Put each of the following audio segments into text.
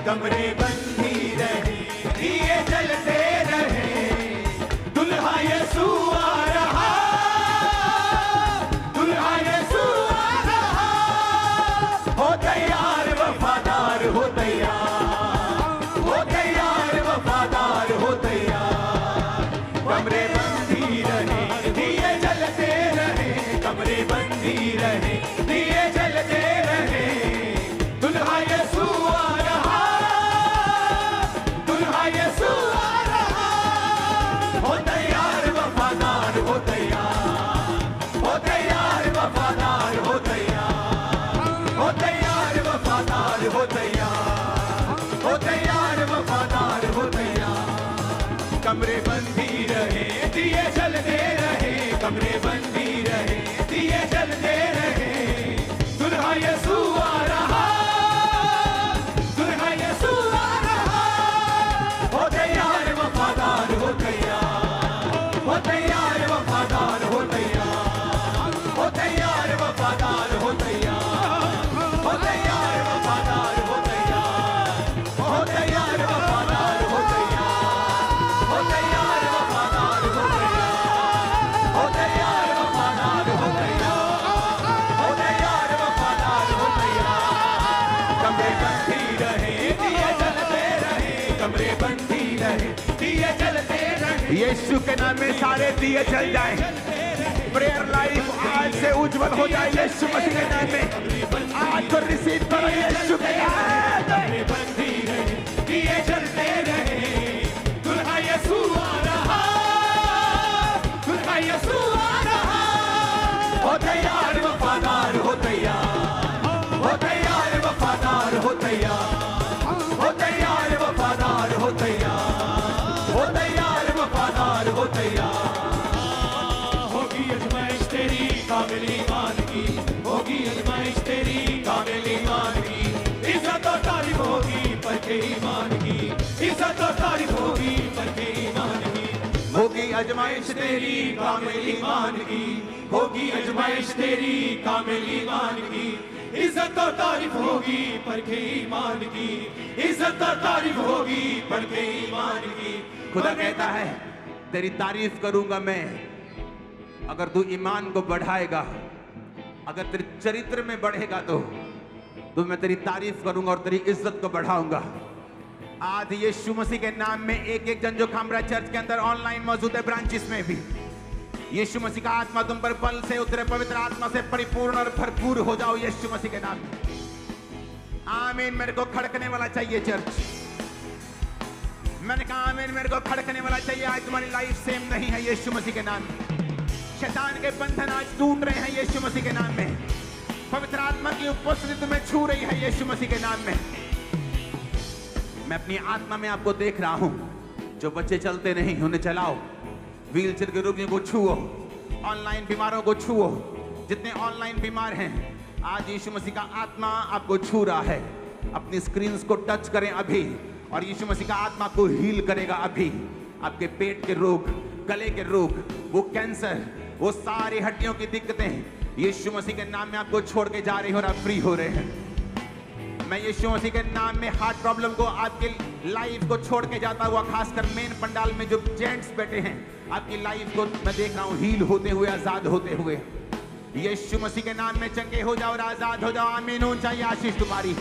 कमरे बंदी रहे, दिए जलते रहे, दुल्हा यीशु आ रहा, दुल्हा यीशु आ रहा। हो तैयार वफादार हो तैयार, हो तैयार वफादार हो तैयार। कमरे बंदी रहे, दिए जलते रहे, कमरे बंदी रहे, दिए जलते रहे, दुल्हा यीशु आ रहा, दुल्हा यीशु आ रहा। हो तैयार वफादार हो तैयार, हो तैयार वफादार हो तैयार, हो तैयार वफादार हो तैयार, हो तैयार वफादार हो तैयार। कमरे बंदी रहे, दिए जलते रहे, कमरे बंदी रहे, दिए जलते रहे, दुल्हा यीशु आ रहा, दुल्हा यीशु आ रहा। हो तैयार वफादार हो तैयार, हो तैयार वफादार हो तैयार, हो तैयार वफादार हो तैयार, हो तैयार वफादार हो तैयार, हो तैयार वफादार हो तैयार, हो तैयार वफादार हो तैयार, हो तैयार वफादार हो तैयार, हो तैयार वफादार हो तैयार। कमरे बंदी रहे, दिए जलते रहे, कमरे बंदी रहे, दिए जलते रहे। यीशु के नाम में सारे दिए जल जाए। प्रेयर लाइफ आज से उज्जवल हो जाए यीशु मसीह के नाम में। आज तो रिसीव करो यीशु के नाम में। कमरे बंदी रहे, दिए जलते रहे, दुल्हा यीशु आ रहा, दुल्हा यीशु आ रहा। हो तैयार वफादार हो तैयार, हो तैयार वफादार हो तैयार, हो तैयार वफादार हो तैयार, हो तैयार वफादार हो तैयार। होगी अजमाइश तेरी काबिल ईमान की, होगी अजमाइश तेरी काबिल ईमान की। इज्जत और तारीफ होगी परखे ईमान की, इज्जत और तारीफ होगी परखे ईमान की। होगी अजमाइश तेरी कामिल ईमान की, होगी अजमाइश तेरी कामिल ईमान की। इज्जत और तारीफ होगी परखे ईमान की, इज्जत और तारीफ होगी परखे ईमान की। खुदा कहता है तेरी तारीफ करूंगा मैं अगर तू ईमान को बढ़ाएगा, अगर तेरे चरित्र में बढ़ेगा तो मैं तेरी तारीफ करूंगा और तेरी इज्जत को बढ़ाऊंगा। आज यीशु मसीह के नाम में एक एक जन जो खामरा चर्च के अंदर ऑनलाइन मौजूद है, ब्रांचेस में भी, यीशु मसीह का आत्मा तुम पर बल से उतरे, पवित्र आत्मा से परिपूर्ण और भरपूर हो जाओ यीशु मसीह के नाम में। आमीन। मेरे को खड़कने वाला चाहिए चर्च। मैंने कहा आमीन, मेरे को खड़कने वाला चाहिए। आज तुम्हारी लाइफ सेम नहीं है यीशु मसीह के नाम में। शैतान के बंधन आज टूट रहे हैं यीशु मसीह के नाम में। पवित्र आत्मा की उपस्थिति तुम्हें छू रही है यीशु मसीह के नाम में। मैं अपनी आत्मा में आपको देख रहा हूं। जो बच्चे चलते नहीं उन्हें चलाओ, व्हील चेयर के रोगियों को छुओ, ऑनलाइन बीमारों को छुओ। जितने ऑनलाइन बीमार हैं आज यीशु मसीह का आत्मा आपको छू रहा है। अपनी स्क्रीन को टच करें अभी और यीशु मसीह का आत्मा को हील करेगा अभी। आपके पेट के रोग, गले के रोग, वो कैंसर, वो सारी हड्डियों की दिक्कतें यीशु मसीह के नाम में आपको छोड़ के जा रही हो और आप फ्री हो रहे हैं। मैं यीशु मसीह के नाम में हार्ट प्रॉब्लम को, आपकी लाइफ को छोड़ के जाता हुआ, खासकर मेन पंडाल में जो जेंट्स बैठे हैं, आपकी लाइफ को मैं देख रहा हूं हील होते हुए, आजाद होते हुए। यीशु मसीह के नाम में चंगे हो जाओ और आजाद हो जाओ। आमीन। ऊंचा आशीष तुम्हारी।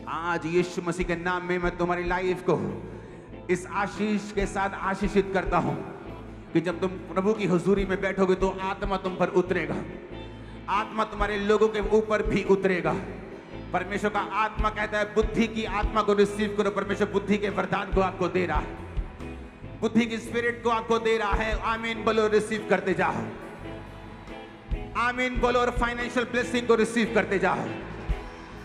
आज यीशु मसीह के नाम में मैं तुम्हारी लाइफ को इस आशीष के साथ आशीषित करता हूं कि जब तुम प्रभु की हुजूरी में बैठोगे तो आत्मा तुम पर उतरेगा। आत्मा तुम्हारे लोगों के ऊपर भी उतरेगा। परमेश्वर का आत्मा कहता है बुद्धि की आत्मा को रिसीव करो। परमेश्वर बुद्धि के वरदान को आपको दे रहा है, बुद्धि की स्पिरिट को आपको दे रहा है। आमीन बोलो, रिसीव करते जाओ। आमीन बोलो और फाइनेंशियल ब्लेसिंग को रिसीव करते जाओ।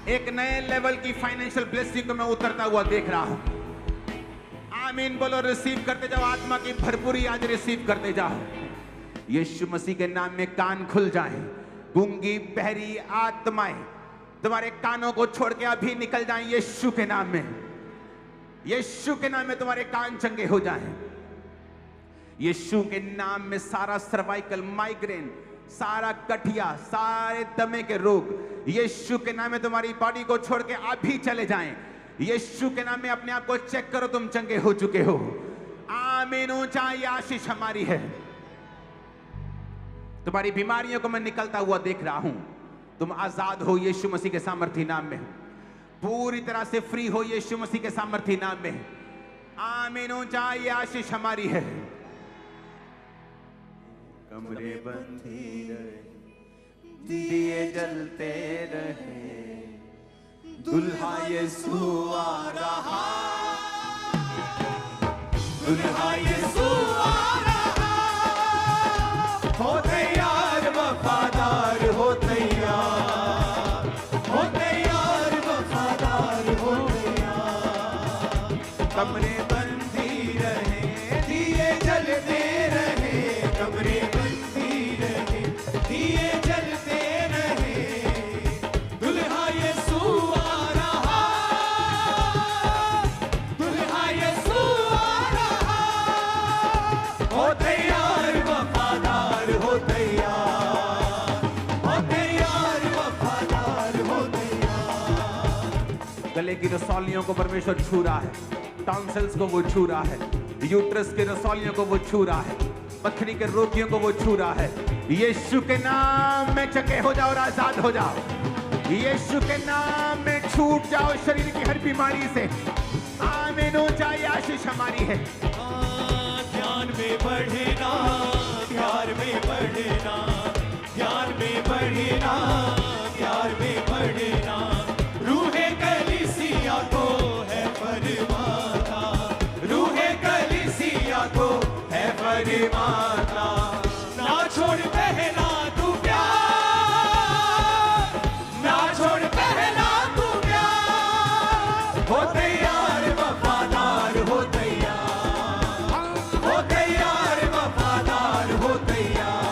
एक नए लेवल की फाइनेंशियल ब्लेसिंग को मैं उतरता हुआ देख रहा हूं। आमीन बोलो, रिसीव करते जाओ। आत्मा की भरपूरी आज रिसीव करते जाओ। यीशु मसीह के नाम में कान खुल जाएं। गूंगी बहरी आत्माएं तुम्हारे कानों को छोड़ के अभी निकल जाएं यीशु के नाम में। यीशु के नाम में तुम्हारे कान चंगे हो जाएं। यीशु के नाम में सारा सर्वाइकल, माइग्रेन, सारा गठिया, सारे दमे के रोग यीशु के नाम में तुम्हारी बॉडी को छोड़ के अभी चले जाएं। यीशु के नाम में अपने आप को चेक करो, तुम चंगे हो चुके हो। आमीन। ऊंचा ये आशीष हमारी है। तुम्हारी बीमारियों को मैं निकलता हुआ देख रहा हूं। तुम आजाद हो यीशु मसीह के सामर्थी नाम में, पूरी तरह से फ्री हो यीशु मसीह के सामर्थी नाम में। आमीन। ऊंचा ये आशीष हमारी है। कमरे बंधी रहे, दिए जलते रहे, दुल्हा यीशु आ रहा, दुल्हा यीशु आ रहा। हो तैयार वफादार, हो तैयार, हो तैयार वफादार, हो तैयार। कमरे बंधी रहे, दिए जलते रहे, कमरे बंधी रहे, दिए जलते रहे, दुल्हा यीशु आ रहा, दुल्हा यीशु आ रहा। हो तैयार वफादार, हो तैयार, हो तैयार वफादार, हो तैयार। गले की रसौलियों को परमेश्वर छू रहा है, टॉन्सिल्स को वो छू रहा है, यूट्रस के रसौलियों को वो छू रहा है, पथरी के रोगियों को वो छू रहा है। यीशु के नाम में चंगे हो जाओ और आजाद हो जाओ। यीशु के नाम में छूट जाओ शरीर की हर बीमारी से। आमीन। ऊंचा ये आशीष हमारी है। ध्यान में बढ़ना, प्यार में बढ़ना, ध्यान में बढ़ना, प्यार में बढ़ना। रूहे कलीसिया को है फरमाता, रूहे कलीसिया को है फरमाता। ना छोड़ पहला तू प्यार, ना छोड़ पहला तू प्यार। हो तैयार वफादार, हो तैयार, हो तैयार वफादार, हो तैयार।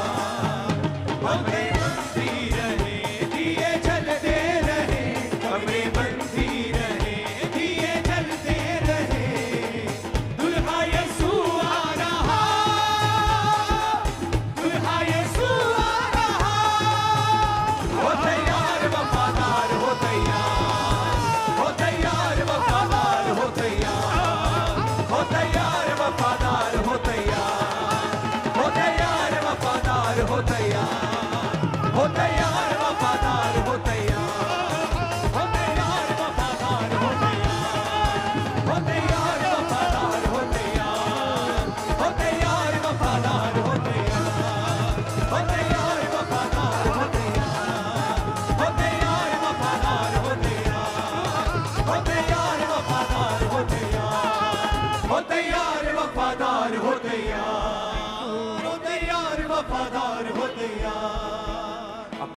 कमरे बंधी रहे, दिए जलते रहे, कमरे बंधी रहे, दिए जलते रहे, दुल्हा यीशु आ रहा, दुल्हा यीशु आ रहा। हो तैयार वफादार, हो तैयार, हो तैयार वफादार, हो तैयार, हो तैयार वफादार, हो तैयार, हो तैयार वफादार, हो तैयार, हो तैयार वफादार, हो तैयार, हो तैयार वफादार, हो तैयार, हो तैयार वफादार, हो तैयार, हो तैयार वफादार, हो तैयार, हो तैयार वफादार, हो तैयार, हो तैयार वफादार, हो तैयार, हो तैयार वफादार, हो तैयार, हो तैयार वफादार, हो तैयार, हो तैयार वफादार, हो तैयार।